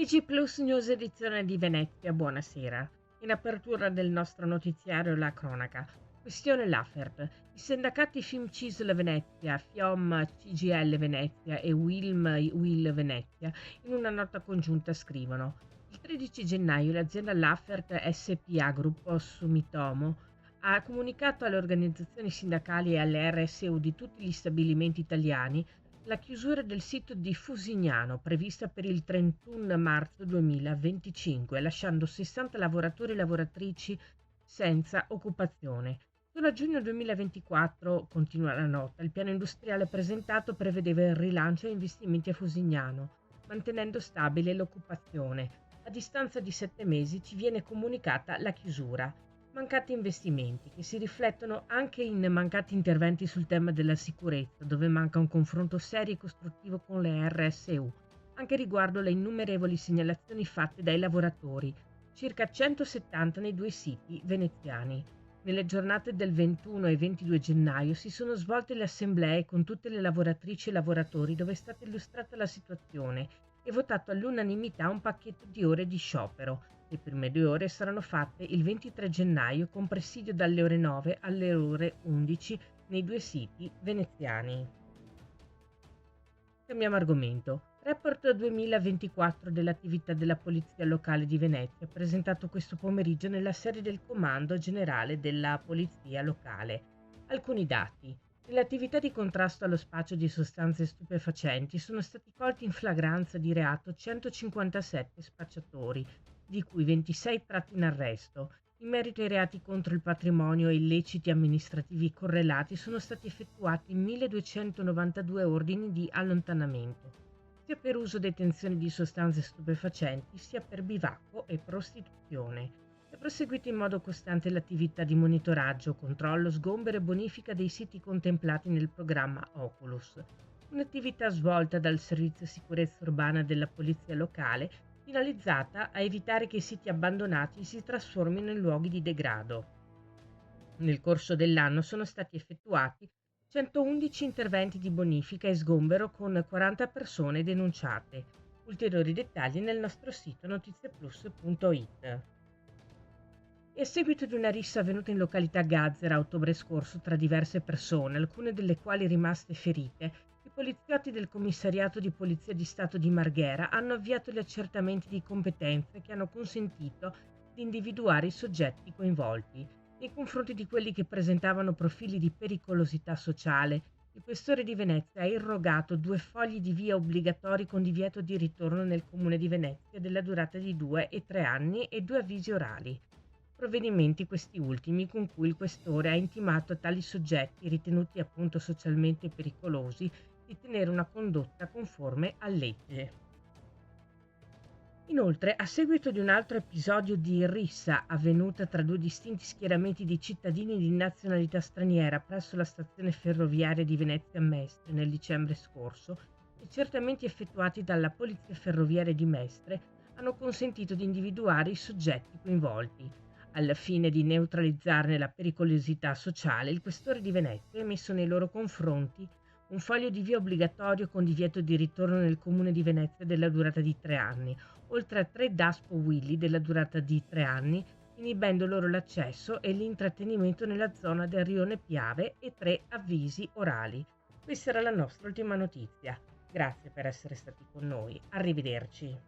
TG Plus News edizione di Venezia, buonasera. In apertura del nostro notiziario la cronaca. Questione Lafert. I sindacati Film CISL Venezia, FIOM CGL Venezia e Will Venezia in una nota congiunta scrivono: il 13 gennaio l'azienda Lafert SPA Gruppo Sumitomo ha comunicato alle organizzazioni sindacali e alle RSU di tutti gli stabilimenti italiani la chiusura del sito di Fusignano, prevista per il 31 marzo 2025, lasciando 60 lavoratori e lavoratrici senza occupazione. Solo a giugno 2024, continua la nota, il piano industriale presentato prevedeva il rilancio e investimenti a Fusignano, mantenendo stabile l'occupazione. A distanza di 7 mesi ci viene comunicata la chiusura. Mancati investimenti, che si riflettono anche in mancati interventi sul tema della sicurezza, dove manca un confronto serio e costruttivo con le RSU, anche riguardo le innumerevoli segnalazioni fatte dai lavoratori, circa 170 nei due siti veneziani. Nelle giornate del 21 e 22 gennaio si sono svolte le assemblee con tutte le lavoratrici e lavoratori dove è stata illustrata la situazione e votato all'unanimità un pacchetto di ore di sciopero. Le prime 2 ore saranno fatte il 23 gennaio con presidio dalle ore 9 alle ore 11 nei due siti veneziani. Cambiamo argomento. Report 2024 dell'attività della Polizia Locale di Venezia, presentato questo pomeriggio nella sede del Comando Generale della Polizia Locale. Alcuni dati. Nell'attività di contrasto allo spaccio di sostanze stupefacenti sono stati colti in flagranza di reato 157 spacciatori, di cui 26 tratti in arresto. In merito ai reati contro il patrimonio e illeciti amministrativi correlati sono stati effettuati 1292 ordini di allontanamento, sia per uso o detenzione di sostanze stupefacenti, sia per bivacco e prostituzione. È proseguita in modo costante l'attività di monitoraggio, controllo, sgombero e bonifica dei siti contemplati nel programma Oculus, un'attività svolta dal Servizio Sicurezza Urbana della Polizia Locale finalizzata a evitare che i siti abbandonati si trasformino in luoghi di degrado. Nel corso dell'anno sono stati effettuati 111 interventi di bonifica e sgombero con 40 persone denunciate. Ulteriori dettagli nel nostro sito notizieplus.it. E a seguito di una rissa avvenuta in località Gazzera a ottobre scorso tra diverse persone, alcune delle quali rimaste ferite, i poliziotti del Commissariato di Polizia di Stato di Marghera hanno avviato gli accertamenti di competenze che hanno consentito di individuare i soggetti coinvolti. Nei confronti di quelli che presentavano profili di pericolosità sociale, il questore di Venezia ha irrogato 2 fogli di via obbligatori con divieto di ritorno nel comune di Venezia della durata di 2 e 3 anni e 2 avvisi orali. Provvedimenti questi ultimi con cui il questore ha intimato a tali soggetti, ritenuti appunto socialmente pericolosi, di tenere una condotta conforme a legge. Inoltre, a seguito di un altro episodio di rissa avvenuta tra 2 distinti schieramenti di cittadini di nazionalità straniera presso la stazione ferroviaria di Venezia Mestre nel dicembre scorso, gli accertamenti effettuati dalla Polizia Ferroviaria di Mestre hanno consentito di individuare i soggetti coinvolti. Al fine di neutralizzarne la pericolosità sociale, il questore di Venezia ha emesso nei loro confronti un foglio di via obbligatorio con divieto di ritorno nel comune di Venezia della durata di 3 anni, oltre a 3 DASPO Willy della durata di 3 anni, inibendo loro l'accesso e l'intrattenimento nella zona del rione Piave, e 3 avvisi orali. Questa era la nostra ultima notizia. Grazie per essere stati con noi. Arrivederci.